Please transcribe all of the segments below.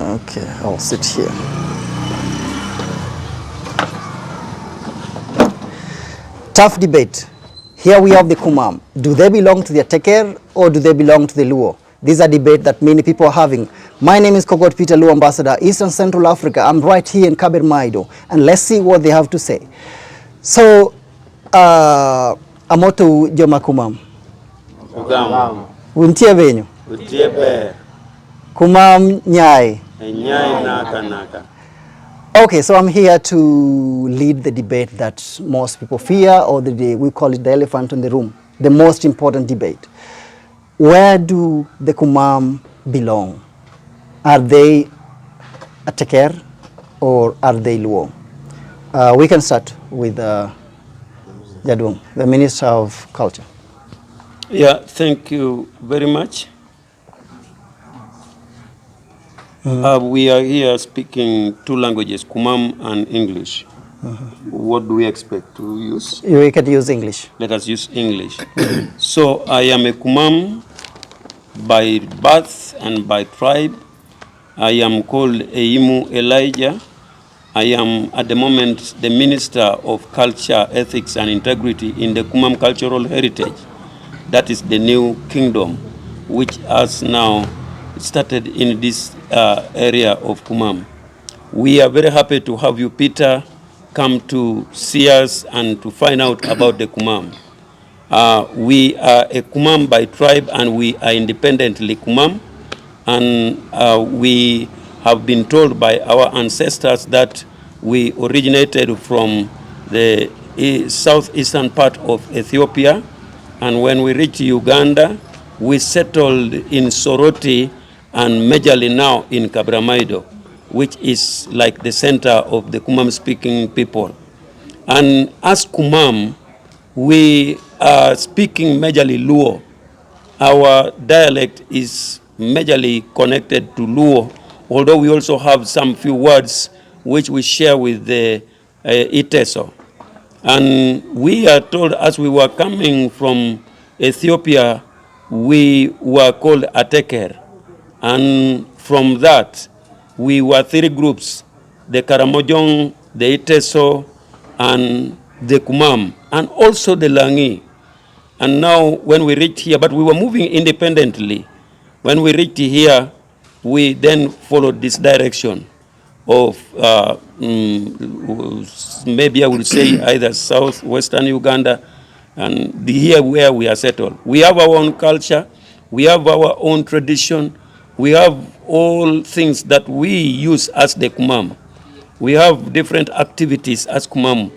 Okay, I'll sit here. Tough debate. Here we have the Kumam. Do they belong to the Ateker or do they belong to the LUO? This is a debate that many people are having. My name is Kogot Peter, LUO Ambassador, Eastern Central Africa. I'm right here in Kaber Maido, and let's see what they have to say. So, Amoto Joma Kumam. Untie benyu. Kumam Nyai. Nyai naka naka. Okay, so I'm here to lead the debate that most people fear, or we call it the elephant in the room, the most important debate. Where do the Kumam belong? Are they Ateker or are they LUO? We can start with Jadung, the Minister of Culture. Yeah, thank you very much. We are here speaking two languages, Kumam and English. What do we expect to use? We can use English. Let us use English. So I am a Kumam by birth and by tribe. I am called Eimu Elijah. I am at the moment the Minister of Culture, Ethics and Integrity in the Kumam Cultural Heritage. That is the new kingdom, which has now started in this area of Kumam. We are very happy to have you, Peter, come to see us and to find out about the Kumam. We are a Kumam by tribe and we are independently Kumam. And we have been told by our ancestors that we originated from the southeastern part of Ethiopia. And when we reached Uganda, we settled in Soroti and majorly now in Kabramaido, which is like the center of the Kumam-speaking people. And as Kumam, we are speaking majorly Luo. Our dialect is majorly connected to Luo, although we also have some few words which we share with the Iteso. And we are told as we were coming from Ethiopia, we were called Ateker. And from that, we were three groups, the Karamojong, the Iteso, and the Kumam, and also the Langi. And now when we reached here, but we were moving independently. When we reached here, we then followed this direction of maybe I would say either southwestern Uganda and here where we are settled. We have our own culture, we have our own tradition, we have all things that we use as the Kumam. We have different activities as Kumam.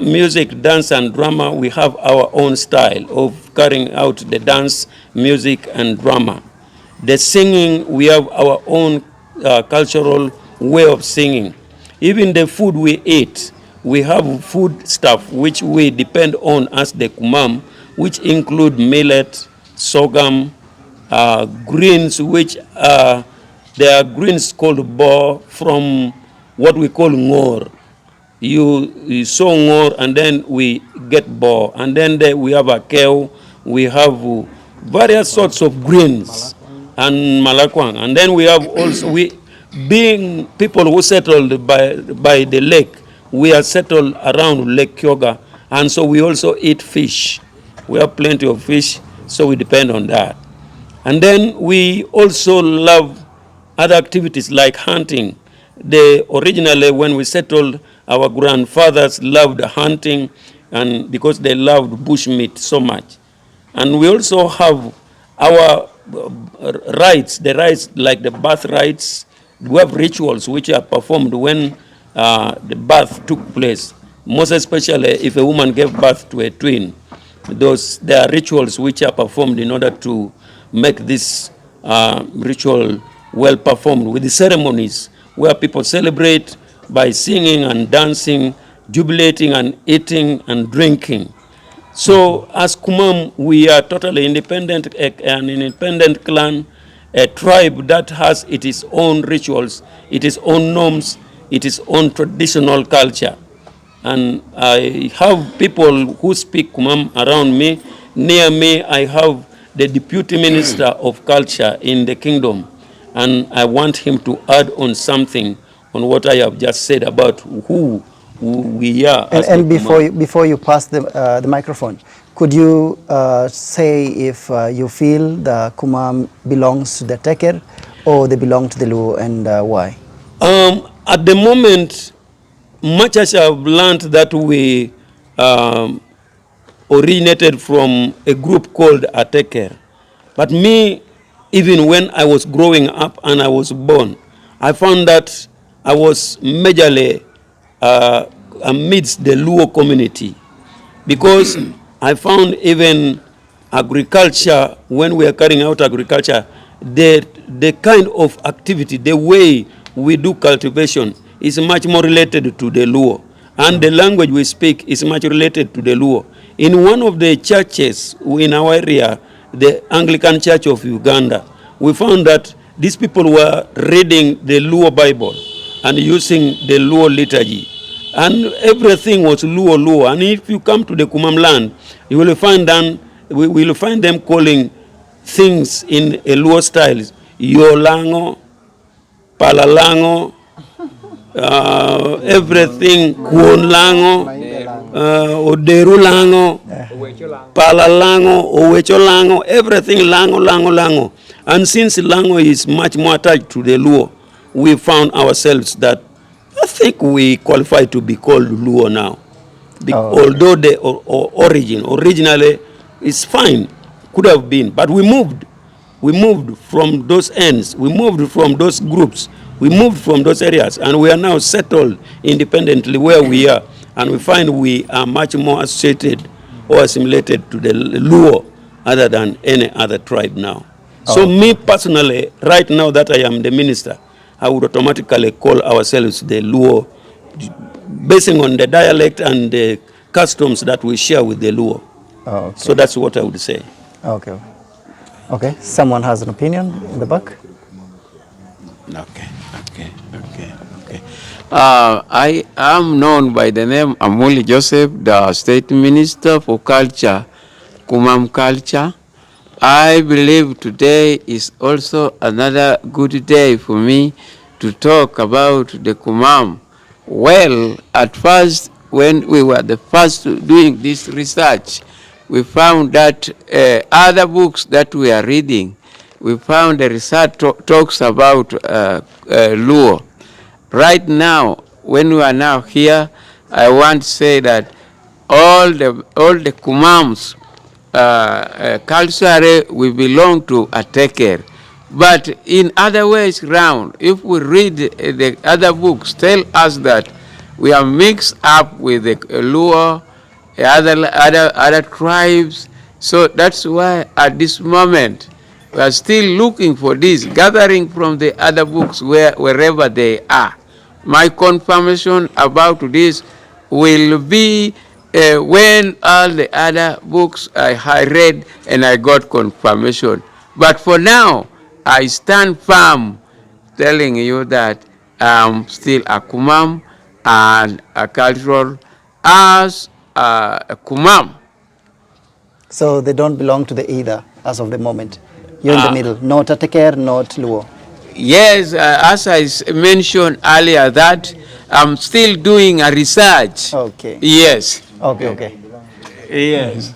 Music, dance, and drama, we have our own style of carrying out the dance, music, and drama. The singing, we have our own cultural way of singing. Even the food we eat, we have food stuff which we depend on as the Kumam, which include millet, sorghum, greens, which there are greens called bo from what we call ngor. You sow ngor and then we get bo. And then we have a kale, we have various sorts of greens and malakwang. And then we have also, being people who settled by the lake, we are settled around Lake Kyoga. And so we also eat fish. We have plenty of fish, so we depend on that. And then we also love other activities like hunting. Originally, when we settled, our grandfathers loved hunting, and because they loved bushmeat so much. And we also have our rites, the rites like the birth rites. We have rituals which are performed when the birth took place. Most especially if a woman gave birth to a twin. There are rituals which are performed in order to make this ritual well performed with the ceremonies where people celebrate by singing and dancing, jubilating and eating and drinking. So as Kumam, we are totally independent, an independent clan, a tribe that has its own rituals, its own norms, its own traditional culture. And I have people who speak Kumam around me. Near me, I have the Deputy Minister of Culture in the kingdom. and I want him to add on something on what I have just said about who we are. And before you pass the microphone, could you say if you feel the Kumam belongs to the Ateker or they belong to the Luo, and why? At the moment, much as I've learned that we originated from a group called Ateker, but me, even when I was growing up and I was born, I found that I was majorly amidst the Luo community, because I found even agriculture, when we are carrying out agriculture, the kind of activity, the way we do cultivation is much more related to the Luo, and the language we speak is much related to the Luo. In one of the churches in our area, the Anglican Church of Uganda, we found that these people were reading the Luo Bible and using the Luo liturgy, and everything was Luo Luo. And if you come to the Kumam land, you will find them calling things in a Luo style: Yolango, Palalango, everything, Kuonlango, Oderulango, Palalango, Owecholango, everything Lango, Lango, Lango. And since Lango is much more attached to the Luo, we found ourselves that I think we qualify to be called Luo now. Although the originally is fine, could have been, but we moved from those ends, we moved from those groups, we moved from those areas, and we are now settled independently where we are, and we find we are much more associated or assimilated to the Luo other than any other tribe now. So me personally, right now that I am the minister, I would automatically call ourselves the Luo, basing on the dialect and the customs that we share with the Luo. So that's what I would say. Okay. Okay. Someone has an opinion in the back? Okay. I am known by the name Amuli Joseph, the State Minister for Culture, Kumam Culture. I believe today is also another good day for me to talk about the Kumam. Well, at first, when we were the first doing this research, we found that other books that we are reading, we found the research talks about Luo. Right now, when we are now here, I want to say that all the Kumams culturally we belong to Ateker. But in other ways round, if we read the other books, tell us that we are mixed up with the Luo, other tribes. So that's why at this moment we are still looking for this, gathering from the other books wherever they are. My confirmation about this will be when all the other books I read and I got confirmation. But for now, I stand firm telling you that I'm still a Kumam and a cultural as a Kumam. So they don't belong to the either as of the moment. You're in the middle, not Ateker, not Luo. Yes, as I mentioned earlier, that I'm still doing a research. Okay. Yes. Okay. Yes.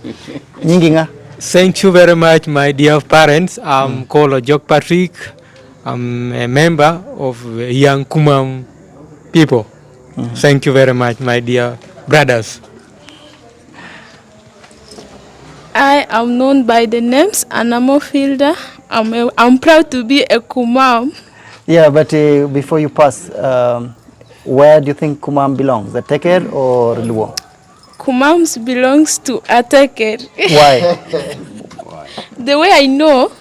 Nyinginga. Thank you very much, my dear parents. I'm called Jok Patrick. I'm a member of Young Kumam people. Thank you very much, my dear brothers. I am known by the names Anamo Fielder. I'm proud to be a Kumam. Yeah, but before you pass, where do you think Kumam belongs, the Ateker or Luo? Kumam belongs to Ateker. Why? The way I know.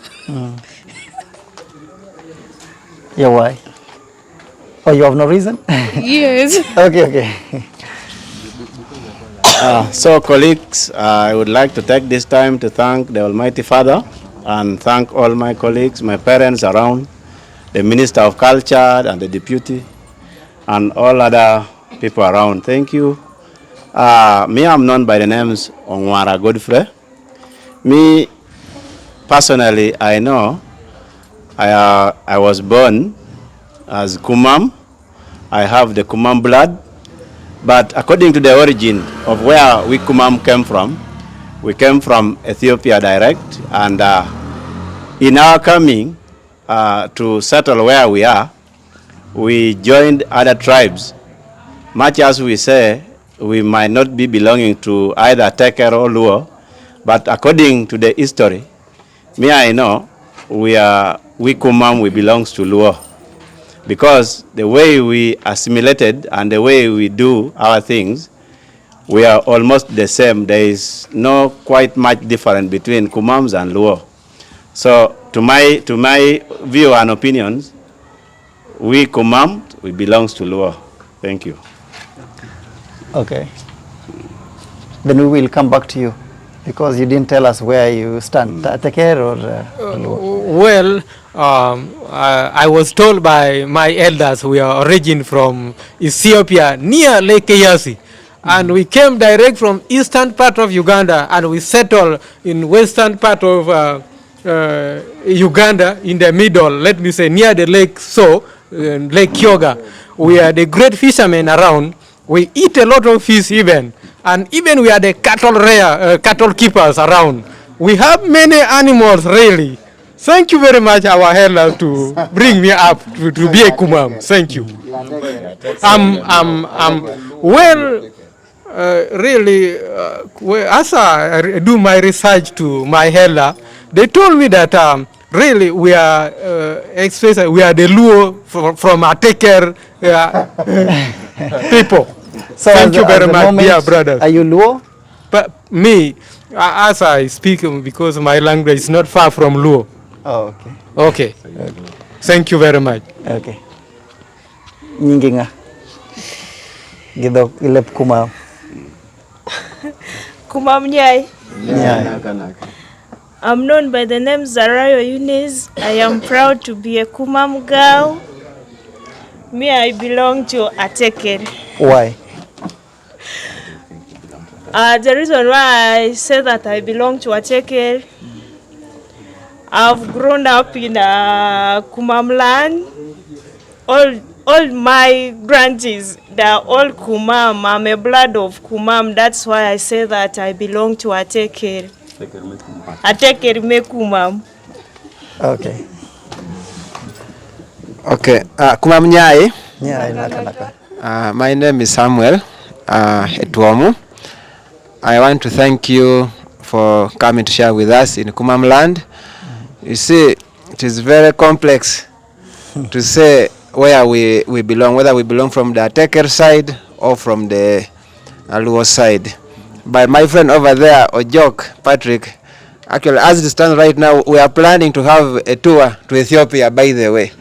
Yeah, why? Oh, you have no reason? Yes. Okay. So colleagues, I would like to take this time to thank the Almighty Father and thank all my colleagues, my parents around, the Minister of Culture and the Deputy, and all other people around. Thank you. Me, I'm known by the names Onwara Godfrey. Me, personally, I know I was born as Kumam. I have the Kumam blood. But according to the origin of where we Kumam came from, we came from Ethiopia direct. And in our coming to settle where we are, we joined other tribes. Much as we say, we might not be belonging to either Ateker or LUO, but according to the history, me I know, we Kumam, we belongs to LUO. Because the way we assimilated and the way we do our things, we are almost the same. There is no quite much difference between Kumams and LUO. So to my view and opinions, we Kumam, we belongs to LUO. Thank you. Okay. Then we will come back to you because you didn't tell us where you stand, Ateker or LUO? Well, I was told by my elders we are origin from Ethiopia near Lake Eyasi. And we came direct from eastern part of Uganda and we settled in western part of Uganda in the middle, let me say near the lake Lake Kyoga. We are the great fishermen around. We eat a lot of fish even. And even we are the cattle keepers around. We have many animals really. Thank you very much, our elder, to bring me up to be a Kumam. Thank you. Really, as I do my research to my elder, they told me that really we are we are the LUO from Ateker people. So thank you very much, dear brothers. Are you LUO? But me, as I speak, because my language is not far from LUO. Oh, okay. Okay. Thank you very much. Okay. Nyinginga. Gidok ilep Kumam. Kumam Nyai. Yeah. I'm known by the name Zarayo Yunis. I am proud to be a Kumam girl. Me, I belong to Ateker. Why? The reason why I say that I belong to Ateker, I've grown up in Kumam land. All my grantees, they're all Kumam. I'm a blood of Kumam. That's why I say that I belong to Ateker. Ateker me Kumam. Okay. Okay. Kumam Nyai. Yeah, My name is Samuel Etwomu. I want to thank you for coming to share with us in Kumam land. You see, it is very complex to say where we belong, whether we belong from the Ateker side or from the LUO side. But my friend over there, Ojok, Patrick, actually as it stands right now, we are planning to have a tour to Ethiopia, by the way.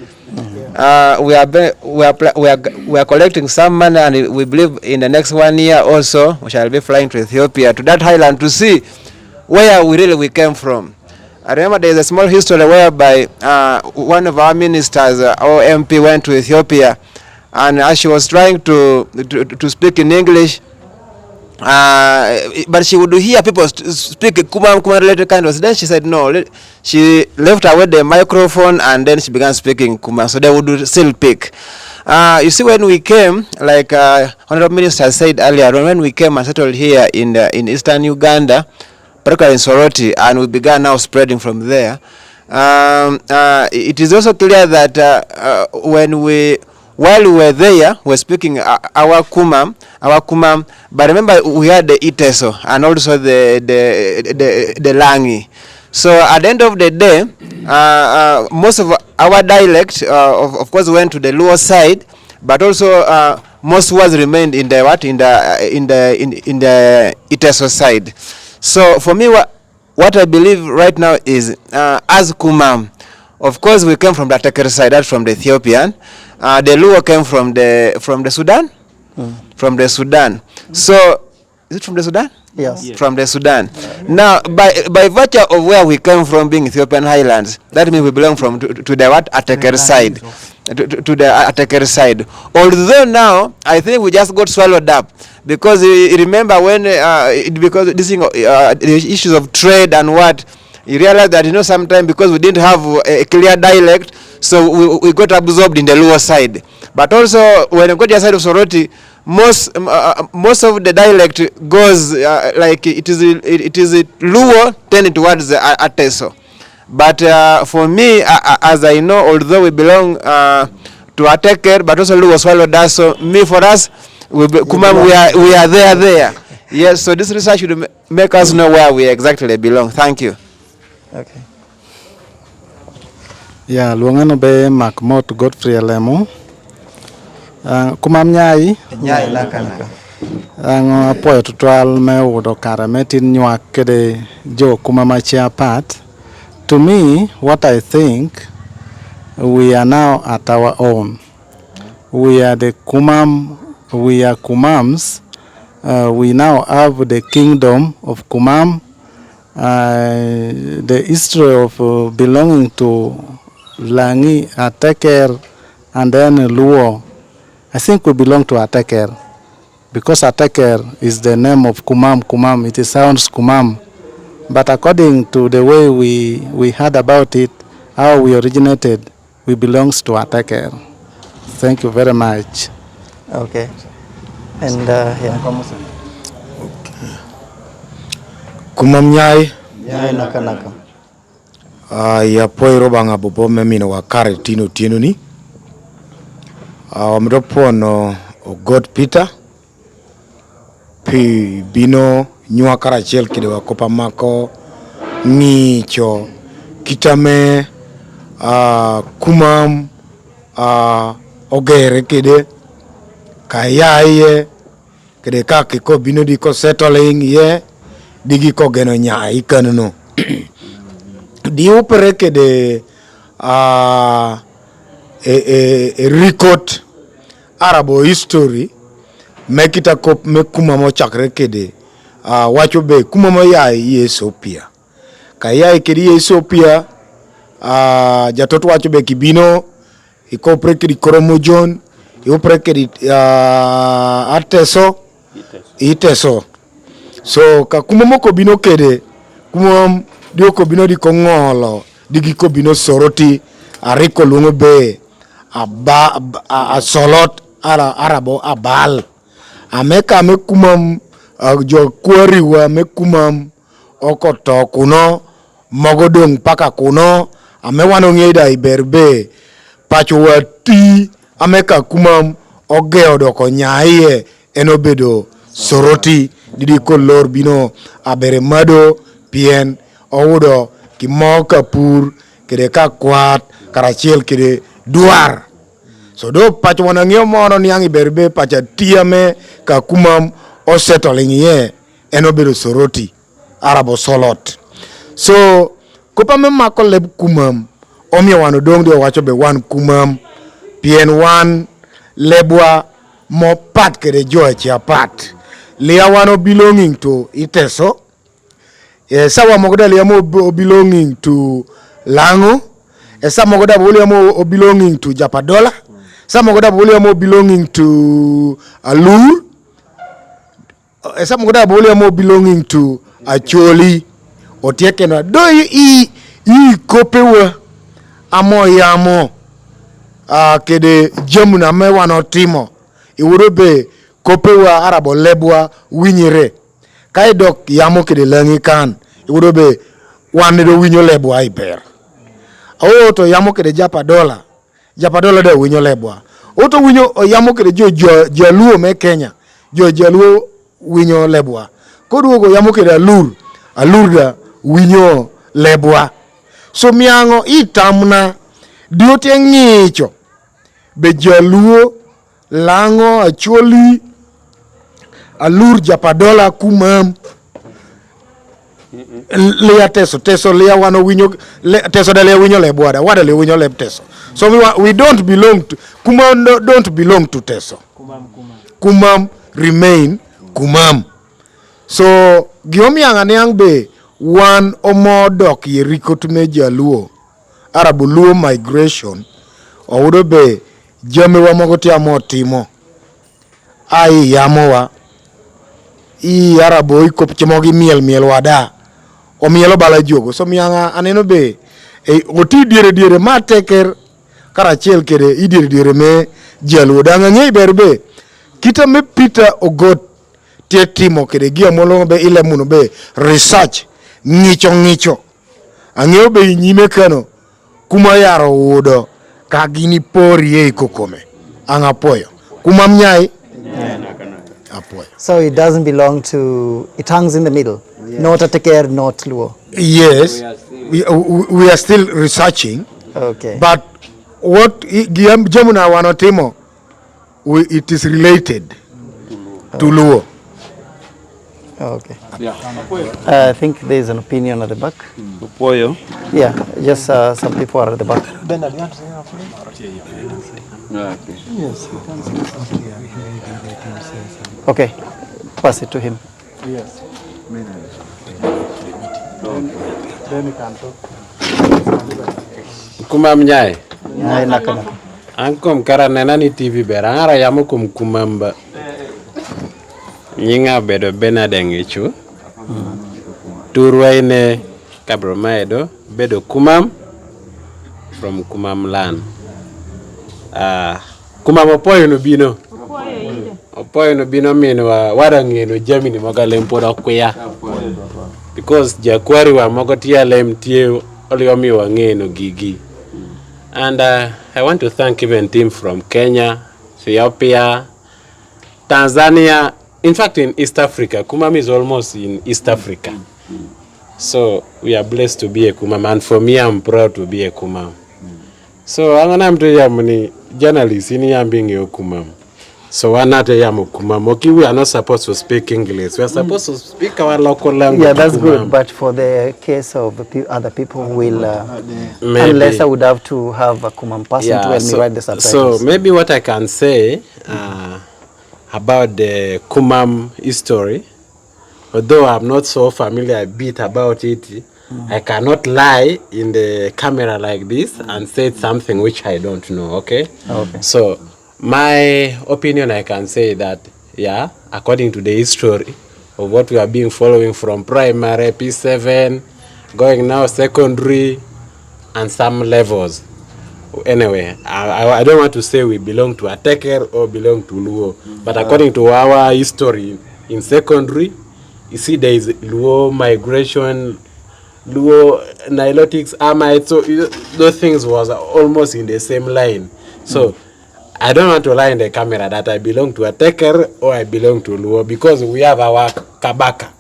We are collecting some money, and we believe in the next 1 year also we shall be flying to Ethiopia, to that highland, to see where we came from. I remember there is a small history whereby one of our ministers, our MP, went to Ethiopia, and as she was trying to speak in English, but she would hear people speak Kumam related kind of. Then she said no. She left away the microphone and then she began speaking Kumam. So they would still pick. You see, when we came, like Honorable Minister said earlier, when we came and settled here in eastern Uganda, particularly in Soroti, and we began now spreading from there. It is also clear that while we were there, we were speaking our Kumam, but remember we had the Iteso and also the Langi. So at the end of the day, most of our dialect, of course, went to the LUO side, but also most words remained in the Iteso side. So for me, what I believe right now is, as Kumam, of course we came from the Ateker side, that's from the Ethiopian. The LUO came from the Sudan? From the Sudan. So, is it from the Sudan? Yes. From the Sudan. Now, by virtue of where we came from, being Ethiopian highlands, that means we belong to the what? Ateker side. To the Ateker side. Although now, I think we just got swallowed up. Because you remember when, because this thing, the issues of trade and what, you realize that, sometimes because we didn't have a clear dialect, so we got absorbed in the Luo side. But also, when you go to the side of Soroti, most of the dialect goes like it is Luo tending towards Ateso. But for me, as I know, although we belong to Ateker, but also Luo swallow does. So for us, Kumam, we are there. Yes. So this research should make us know where we exactly belong. Thank you. Okay. Yeah, luongano be Makmot Godfrey Alemo. Kumam nyai. Nyai naka. Ang apoyo tutual me udo kara metin nyuak kede jo kumamachi apart. To me, what I think, we are now at our own. We are the Kumam, we are Kumams. We now have the kingdom of Kumam. The history of belonging to Langi, Ateker, and then Luo. I think we belong to Ateker because Ateker is the name of Kumam. Kumam, it sounds Kumam. But according to the way we heard about it, how we originated, we belongs to Ateker. Thank you very much. Okay. And yeah. Kumam nyai. Nyai naka. Ya poiro banga bobo memino wakare tino ni. Mdopono God Peter. Pi bino nyua karachel kide wakopa mako ngicho kitame Kumam ogere kide kayaye kide kakiko bino di ko settling ye digi ko geno nyai kanno di upere kide record Arabo history mekita kop me Kumam chakre kede wacho be Kumam ya Ethiopia kaya kedi Ethiopia jatot wacho be kibino ikopre kedi Koromojon ikopre kedi Iteso so ka Kumam ko bino kede Kumam dio ko bino di kongolo digi ko bino Soroti ariko lungo be solot Arabo abal ameka me Kumam jo kwariwa me Kumam okoto kuno mogodong paka kuno ame wano ngeda iberbe pacho wati ameka Kumam ogeo doko nyaie enobedo Soroti didi ko lor bino abere mado pien oudo kimoka pur kede ka kwat karachiel kede duar. So do pacho wanangyo mono niangi berbe pacha tiame ka Kumam o settling ye enobedo Soroti Arabo solot. So kopa me mako leb Kumam omya wano dong dio wacho be wan Kumam pien wan lebwa mo pat kede joe chia pat. Lia wano belonging to Iteso. Sawa mogoda lia mo belonging to Lango. Esa mogoda boli mo belonging to Japadola. Some of them are belonging to Alur. Some of them are belonging to Acholi. Otiekena. Do you kopewa amo yamo kede jamuna me wano timo. Iwurobe kopewa Arabo lebwa winyire. Kai dok yamo kede langi kan. Iwurobe wanedo winyo lebwa iber. To yamo kede Japadola de winyo lebwa. Oto winyo yamo kede jo LUO me Kenya. Jo LUO winyo lebwa. Koduogo yamo kede Alur da winyo lebwa. So miango itamna diote ngicho. Be jo LUO Lango Acholi Alur Japadola Kumam Lea Teso Lea wano winyo Teso da Lea winyo lebwa da wada le winyo leb Teso. So we don't belong to Kumam. Don't belong to Teso. Kumam remain Kumam. So giomi anganyang be one or more dok yeriko to meja LUO Arabo LUO migration or be jame wa mogotia motimo ai yamowa I Arabo ikop chimogi miel wada omielo bala jogo so mianga aneno be oti diere ma Ateker karachiel kede idiere me jaluo danga ng'ei berbe kita me Peter Ogot tie timo kede gia molongo be ile muno be research ng'icho ang'eyo be nyime kano kuma yaro udo ka gini pori e kokome angapoyo kuma mnyai apoyo. So it doesn't belong to, it hangs in the middle, not Ateker, not Luo. Yes, we are still researching. Okay. But what Jamuna wanotimo, it is related to Luo. Okay. I think there's an opinion at the back. Upoyo. Yeah, just some people are at the back. Yes, you can say something here. Okay, pass it to him. Yes. Then you can talk. Kumam nyai. Nyai naka. Ankom karanena ni TV berangara yamu kumamba. Nyinga bedo benadengichu. Turwaine kabromaedo bedo Kumam from Kumam land. Kumam opoyo no bino. Opoyo no bino mino warangeno Germany magalempoda kuya. Because jakwari wa mogotia lemtie oliomi wangeno gigi. And I want to thank even team from Kenya, Ethiopia, Tanzania, in fact in East Africa. Kumam is almost in East Africa. So we are blessed to be a Kumam, and for me I'm proud to be a Kumam. So I'm to journalist in being a Kumam. So we're not a Kumam. Okay, we are not supposed to speak English. We are supposed to speak our local language. Yeah, that's Kumam. good. But for the case of other people who will, unless I would have to have a Kumam person to help me write the subtitles. So maybe what I can say about the Kumam history, although I'm not so familiar a bit about it, I cannot lie in the camera like this and say something which I don't know, okay? Okay. So my opinion, I can say that, yeah, according to the history of what we are being following from primary, P7, going now secondary, and some levels. Anyway, I don't want to say we belong to Ateker or belong to Luo, but according to our history in secondary, you see there is Luo migration, Luo Nilotics, Amite, so those things was almost in the same line. So I don't want to lie in the camera that I belong to Ateker or I belong to Luo, because we have our Kabaka.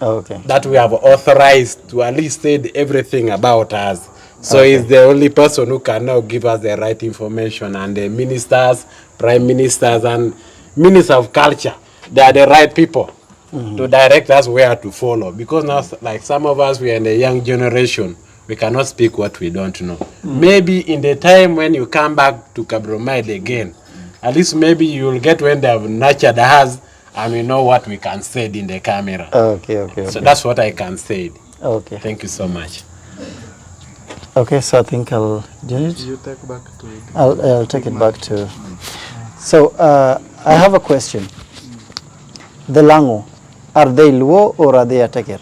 Okay. That we have authorized to at least say everything about us. So he's the only person who can now give us the right information, and the ministers, prime ministers, and ministers of culture, they are the right people to direct us where to follow. Because now, like some of us, we are in the young generation, we cannot speak what we don't know. Maybe in the time when you come back to Kabromide again, at least maybe you will get when they have nurtured us, and we know what we can say in the camera. Okay. So that's what I can say. Okay. Thank you so much. Okay, so I think I'll do it. You take back to it. I'll take it back to. So I have a question. The Lango, are they Luo or are they Ateker?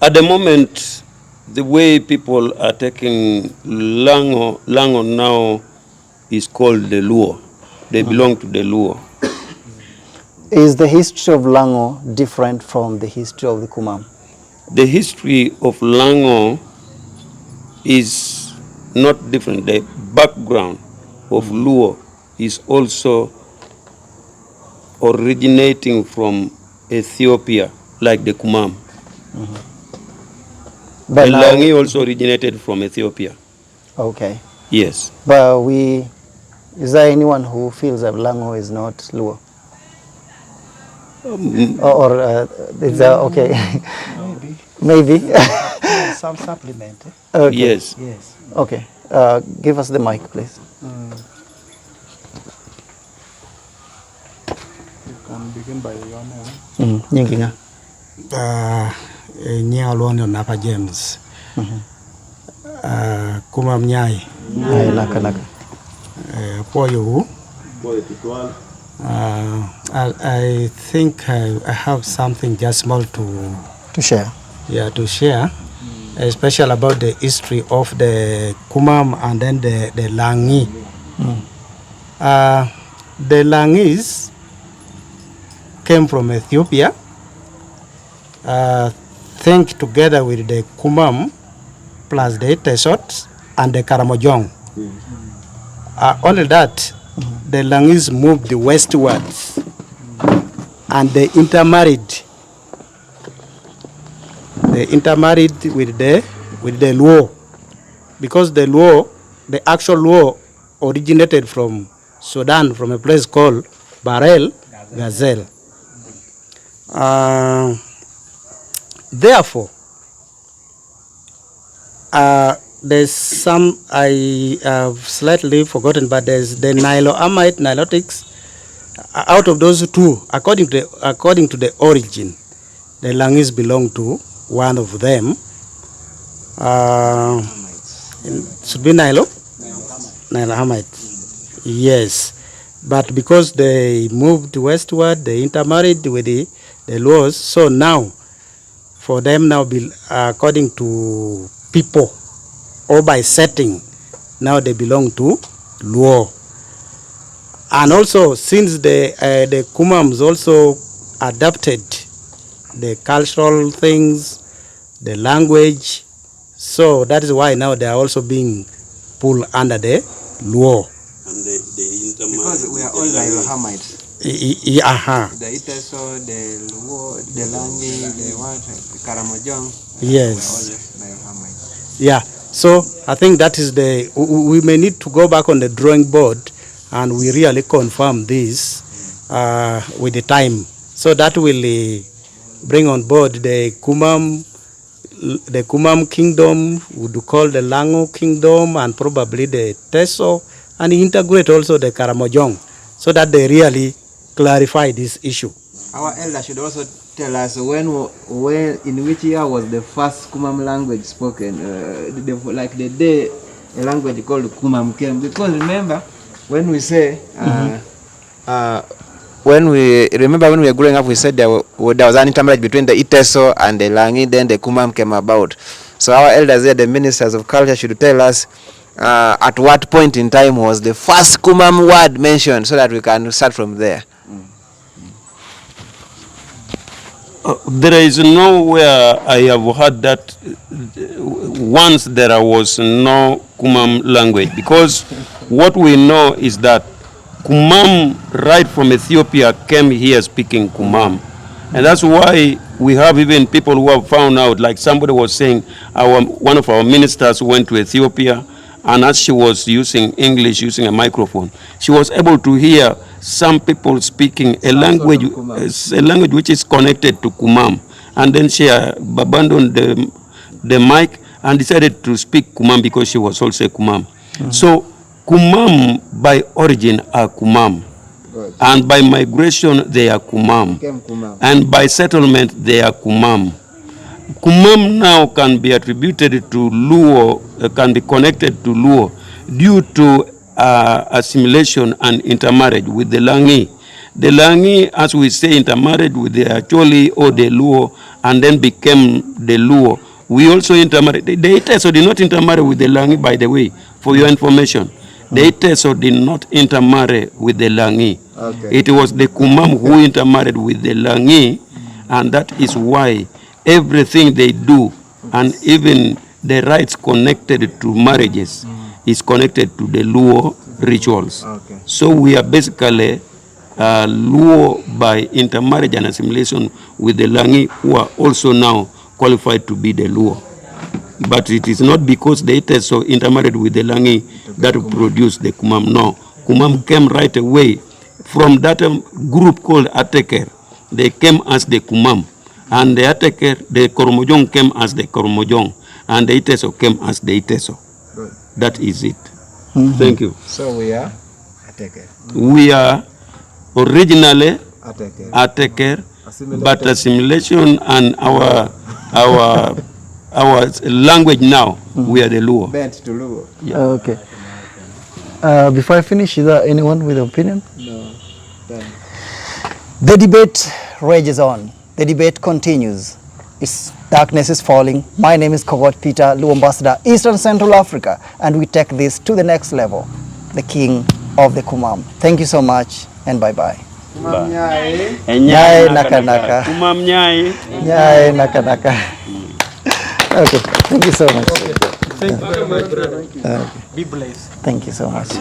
At the moment, the way people are taking Lango now is called the Luo. They belong to the Luo. Is the history of Lango different from the history of the Kumam? The history of Lango is not different. The background of Luo is also originating from Ethiopia, like the Kumam. But The now- Langi also originated from Ethiopia. Okay. Yes. But is there anyone who feels that Lango is not Luo? Or is that okay? Maybe. Some supplement. Okay. Yes. Yes. Okay. Give us the mic, please. You can begin by your name. Nyinginga. Nyia Luonyo Napa James. Kumam Nyai. Ay, naka. Poyo. I think I have something just small To share. yeah, to share, especially about the history of the Kumam and then the Langi. The Langis came from Ethiopia, think together with the Kumam plus the Tesot and the Karamojong. Only that, the Langis moved westwards and they intermarried. They intermarried with the LUO, because the LUO, the actual LUO, originated from Sudan, from a place called Barel Gazelle. Therefore, there's some I have slightly forgotten, but there's the Niloamite, Nilotics. Out of those two, according to the origin, the Langis belong to one of them. It should be Nilohamite. Yes, but because they moved westward, they intermarried with the LUOs. So now, for them now, according to people or by setting, now they belong to LUO. And also, since the Kumams also adapted the cultural things, the language, so that is why now they are also being pulled under the LUO. And because we are all Nilohamites. The Iteso, the LUO, the Langi, the what, the Karamojong. Yes. We are all Nilohamites. Yeah. So I think that is we may need to go back on the drawing board and we really confirm this with the time. So that will bring on board the Kumam kingdom, would call the Lango kingdom, and probably the Teso, and integrate also the Karamojong, so that they really clarify this issue. Our elder should also tell us when in which year was the first Kumam language spoken, like the day a language called Kumam came. Because remember, when we say, when we were growing up, we said there was an intermarriage between the Iteso and the Langi, then the Kumam came about. So our elders there, the ministers of culture, should tell us at what point in time was the first Kumam word mentioned, so that we can start from there. There is nowhere I have heard that once there was no Kumam language, because what we know is that Kumam right from Ethiopia came here speaking Kumam. And that's why we have even people who have found out, like somebody was saying, one of our ministers went to Ethiopia, and as she was using English, using a microphone, she was able to hear some people speaking a language which is connected to Kumam. And then she abandoned the mic and decided to speak Kumam because she was also a Kumam. So Kumam by origin are Kumam. Good. And by migration they are Kumam. And by settlement they are Kumam. Kumam now can be attributed to LUO, can be connected to LUO due to assimilation and intermarriage with the Langi. The Langi, as we say, intermarried with the Acholi or the LUO and then became the LUO. We also intermarried. The Iteso did not intermarry with the Langi, by the way, for your information. The Iteso did not intermarry with the Langi. Okay. It was the Kumam who intermarried with the Langi, and that is why everything they do, and even the rites connected to marriages, is connected to the LUO rituals. Okay. So we are basically LUO by intermarriage and assimilation with the Langi, who are also now qualified to be the LUO. But it is not because the Iteso intermarried with the Langi that produced the Kumam. No, Kumam came right away from that group called Ateker. They came as the Kumam. And the Ateker, the Koromojong came as the Koromojong. And the Iteso came as the Iteso. Good. That is it. Thank you. So we are Ateker. We are originally Ateker, but assimilation and our language now, we are the LUO. Bent to LUO. Yeah. Okay. Before I finish, is there anyone with an opinion? No. The debate rages on. The debate continues. It's Darkness is falling. My name is Kogot Peter, LUO Ambassador, Eastern Central Africa, and we take this to the next level, the king of the Kumam. Thank you so much, and bye-bye. Nyai naka naka. Kumam nyai. Nyai naka naka. Okay, thank you so much. Thank you very much, brother. Be blessed. Thank you so much.